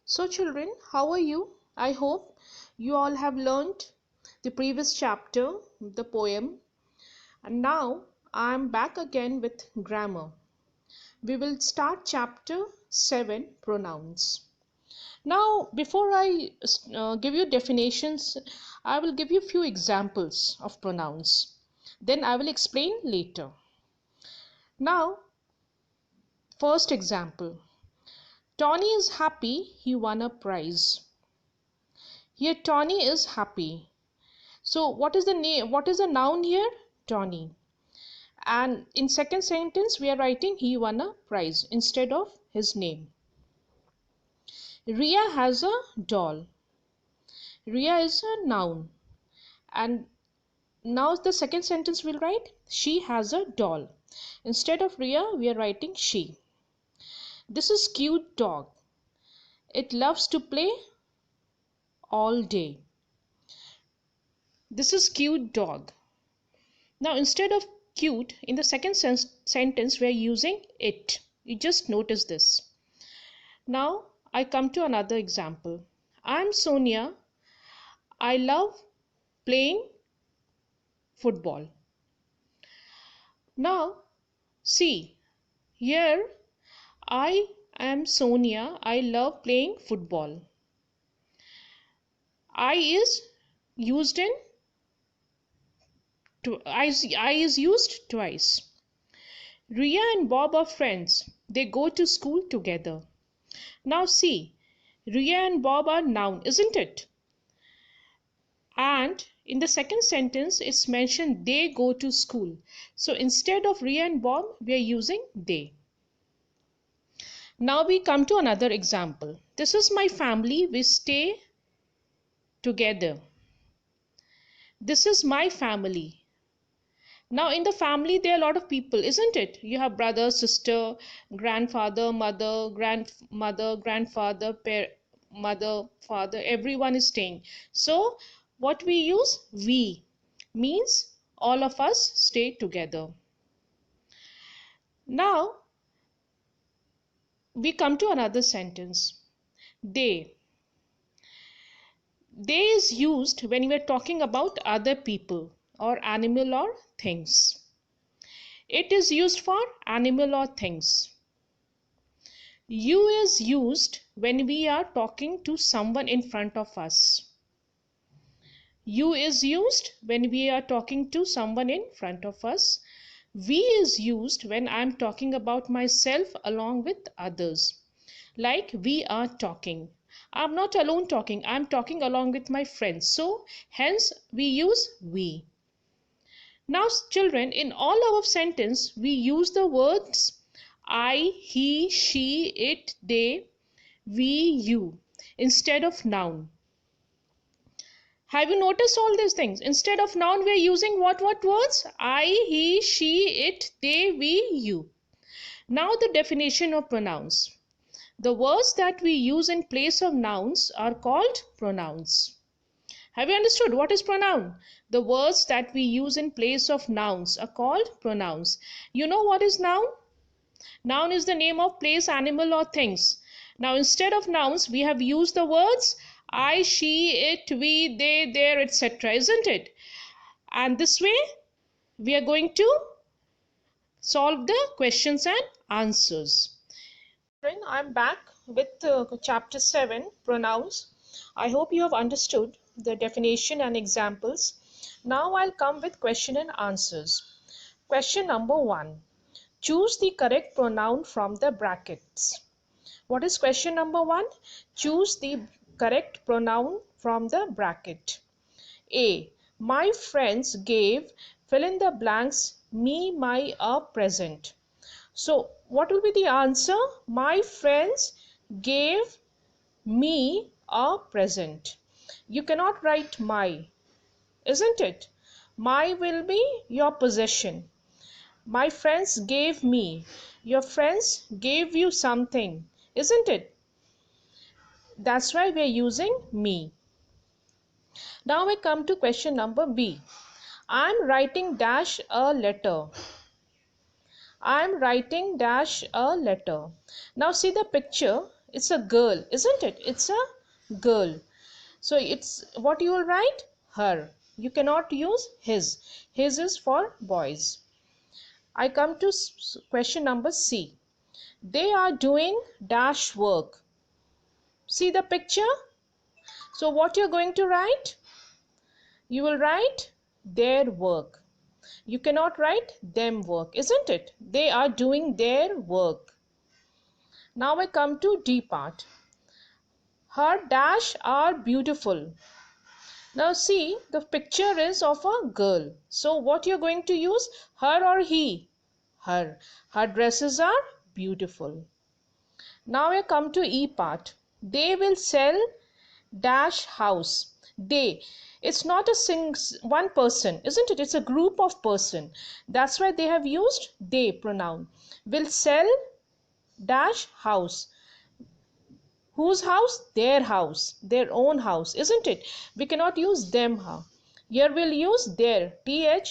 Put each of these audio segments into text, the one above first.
So children, how are you? I hope you all have learned the previous chapter, the poem, and now I am back again with grammar. We will start chapter 7, pronouns. Now, before I give you definitions, I will give you few examples of pronouns. Then I will explain later. Now, first example. Tony is happy he won a prize. Here Tony is happy. So what is the name? What is the noun here? Tony. And in second sentence we are writing he won a prize instead of his name. Ria has a doll. Ria is a noun. And now the second sentence we'll write she has a doll. Instead of Ria we are writing she. This is cute dog. It loves to play all day. This is cute dog. Now instead of cute, in the second sentence we are using it. You just notice this. Now I come to another example. I'm Sonia. I love playing football. Now see, here I am Sonia. I love playing football. I is used in I is used twice. Ria and Bob are friends. They go to school together. Now see, Ria and Bob are noun, isn't it? And in the second sentence, it's mentioned they go to school. So instead of Ria and Bob, we are using they. Now we come to another example. This is my family. We stay together. This is my family. Now in the family there are a lot of people, isn't it? You have brother, sister, grandfather, mother, grandmother, grandfather, mother, father, everyone is staying. So what we use? We means all of us stay together. Now we come to another sentence. They is used when we are talking about other people or animal or things. It is used for animal or things. You is used when we are talking to someone in front of us. You is used when we are talking to someone in front of us. We is used when I am talking about myself along with others. Like we are talking. I'm not alone talking. I'm talking along with my friends. So hence we use we. Now children, in all our sentence we use the words I, he, she, it, they, we, you instead of noun. Have you noticed all these things? Instead of noun we are using what words? I, he, she, it, they, we, you. Now the definition of pronouns. The words that we use in place of nouns are called pronouns. Have you understood what is pronoun? The words that we use in place of nouns are called pronouns. You know what is noun? Noun is the name of place, animal or things. Now instead of nouns we have used the words I, she, it, we, they, their, etc. Isn't it? And this way we are going to solve the questions and answers. I'm back with chapter 7, pronouns. I hope you have understood the definition and examples. Now I'll come with question and answers. Question number 1. Choose the correct pronoun from the brackets. What is question number 1? Choose the correct pronoun from the bracket. A. My friends gave fill in the blanks me my a present. So what will be the answer? My friends gave me a present. You cannot write my, isn't it? My will be your possession. My friends gave me. Your friends gave you something, isn't it? That's why we are using me. Now we come to question number B. I'm writing dash a letter. I'm writing dash a letter. Now see the picture. It's a girl, isn't it? It's a girl. So it's what you will write? Her. You cannot use his. His is for boys. I come to question number C. They are doing dash work. See the picture? So what you're going to write? You will write their work. You cannot write them work, isn't it? They are doing their work. Now I come to D part. Her dash are beautiful. Now see, the picture is of a girl. So what you're going to use? Her or he? Her. Her dresses are beautiful. Now I come to E part. They will sell dash house. They. It's not a one person, isn't it? It's a group of person. That's why they have used they pronoun. Will sell dash house. Whose house? Their house, their own house, isn't it? We cannot use them. Here we'll use their, their,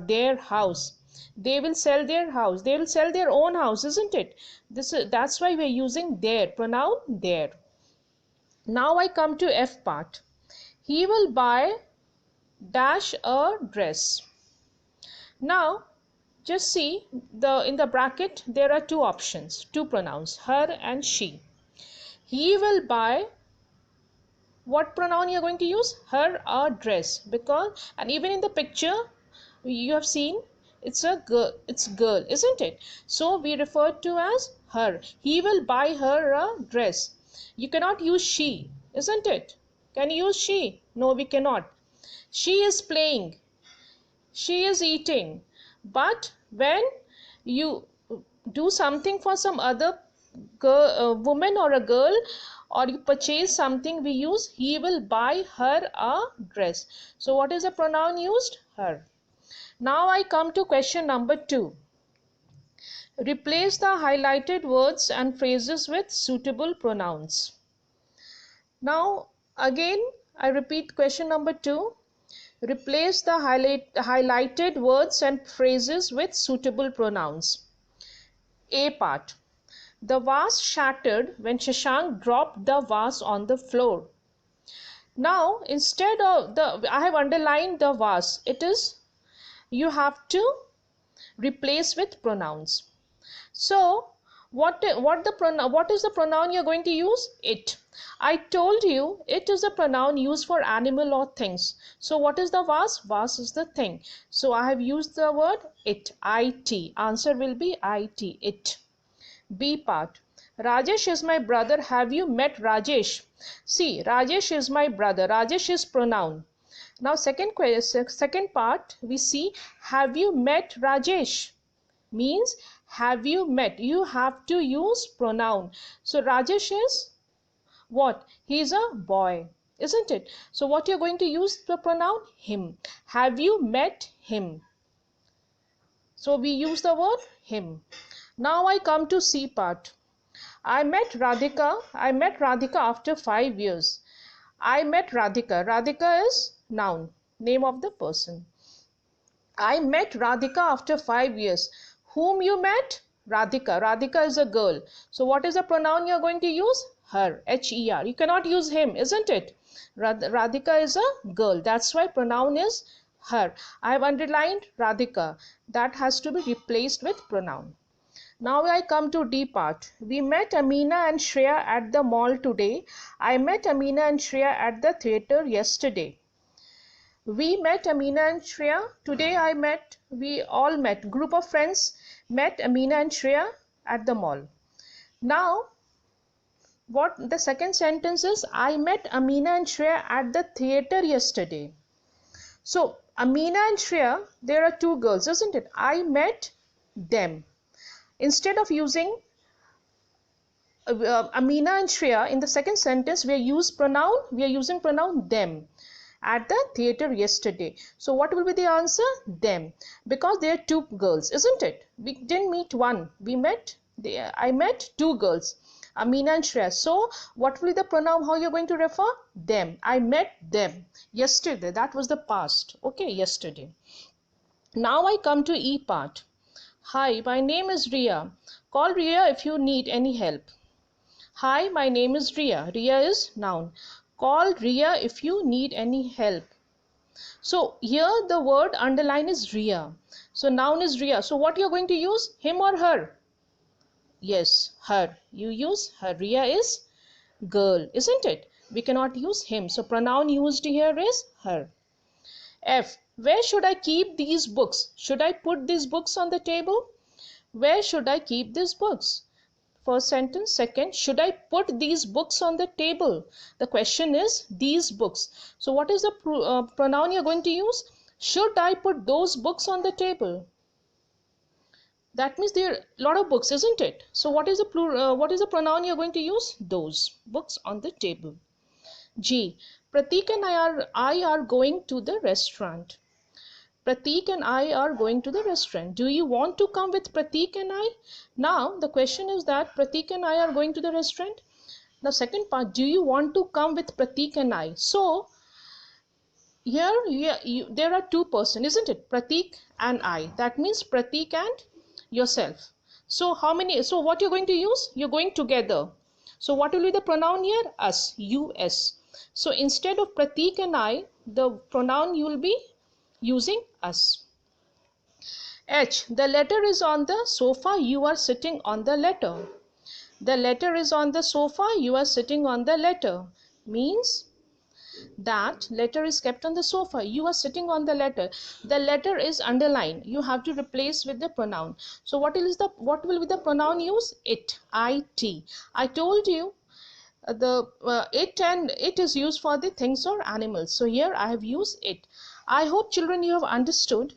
their house. They will sell their house. They will sell their own house, isn't it? That's why we're using their pronoun their. Now I come to F part. He will buy dash a dress. Now just see in the bracket there are two options, two pronouns, her and she. He will buy, what pronoun you are going to use? Her a dress, because, and even in the picture you have seen it's a girl, it's girl, isn't it? So we refer to as her. He will buy her a dress. You cannot use she, isn't it? Can you use she? No, we cannot. She is playing, she is eating. But when you do something for some other woman or a girl, or you purchase something, we use he will buy her a dress. So what is the pronoun used? Her. Now I come to question number 2. Replace the highlighted words and phrases with suitable pronouns. Now again I repeat question number 2. Replace the highlighted words and phrases with suitable pronouns. A part. The vase shattered when Shashank dropped the vase on the floor. Now instead of I have underlined the vase. It is, you have to replace with pronouns. So what is the pronoun you're going to use? It. I told you it is a pronoun used for animal or things. So what is the vase? Vase is the thing. So I have used the word it. It. Answer will be it. It. B part. Rajesh is my brother. Have you met Rajesh? See, Rajesh is my brother. Rajesh is pronoun. Now second part we see, have you met Rajesh? Means have you met? You have to use pronoun. So Rajesh is what? He is a boy, isn't it? So what you're going to use the pronoun? Him. Have you met him? So we use the word him. Now I come to C part. I met Radhika after 5 years. I met Radhika. Radhika is noun, name of the person. I met Radhika after 5 years. Whom you met? Radhika. Radhika is a girl. So what is the pronoun you are going to use? Her. H-E-R. You cannot use him, isn't it? Radhika is a girl. That's why pronoun is her. I have underlined Radhika. That has to be replaced with pronoun. Now I come to D part. We met Amina and Shreya at the mall today. I met Amina and Shreya at the theatre yesterday. We met Amina and Shreya. Today we all met. Group of friends met Amina and Shreya at the mall. Now, what the second sentence is, I met Amina and Shreya at the theatre yesterday. So, Amina and Shreya, there are two girls, isn't it? I met them. Instead of using Amina and Shreya in the second sentence, we are using pronoun them. At the theatre yesterday. So what will be the answer? Them. Because they are two girls, isn't it? We didn't meet one. I met two girls, Amina and Shreya. So what will be the pronoun? How you're going to refer? Them. I met them yesterday. That was the past. Okay, yesterday. Now I come to E part. Hi, my name is Ria. Call Ria if you need any help. Hi, my name is Ria. Ria is noun. Call Ria if you need any help. So here the word underline is Ria. So noun is Ria. So what you're going to use? Him or her? Yes, her. You use her. Ria is girl, isn't it? We cannot use him. So pronoun used here is her. F. Where should I keep these books? Should I put these books on the table? Where should I keep these books? First sentence. Second, should I put these books on the table? The question is these books. So what is the pronoun you're going to use? Should I put those books on the table? That means there are a lot of books, isn't it? So what is the pronoun you're going to use? Those books on the table. G. Pratik and I are going to the restaurant. Pratik and I are going to the restaurant. Do you want to come with Pratik and I? Now the question is that Pratik and I are going to the restaurant. The second part, do you want to come with Pratik and I? So here there are two persons, isn't it? Pratik and I. That means Pratik and yourself. So how many? So what you're going to use? You're going together. So what will be the pronoun here? Us, us. So instead of Pratik and I, the pronoun you will be using us. H. The letter is on the sofa. You are sitting on the letter. The letter is on the sofa. You are sitting on the letter. Means that letter is kept on the sofa. You are sitting on the letter. The letter is underlined. You have to replace with the pronoun. So what will be the pronoun use? It. It. I told you it is used for the things or animals. So here I have used it. I hope children you have understood.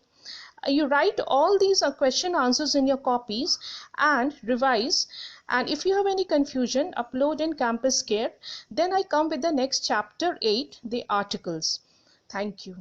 You write all these question answers in your copies and revise, and if you have any confusion, upload in Campus Care. Then I come with the next chapter 8, the articles. Thank you.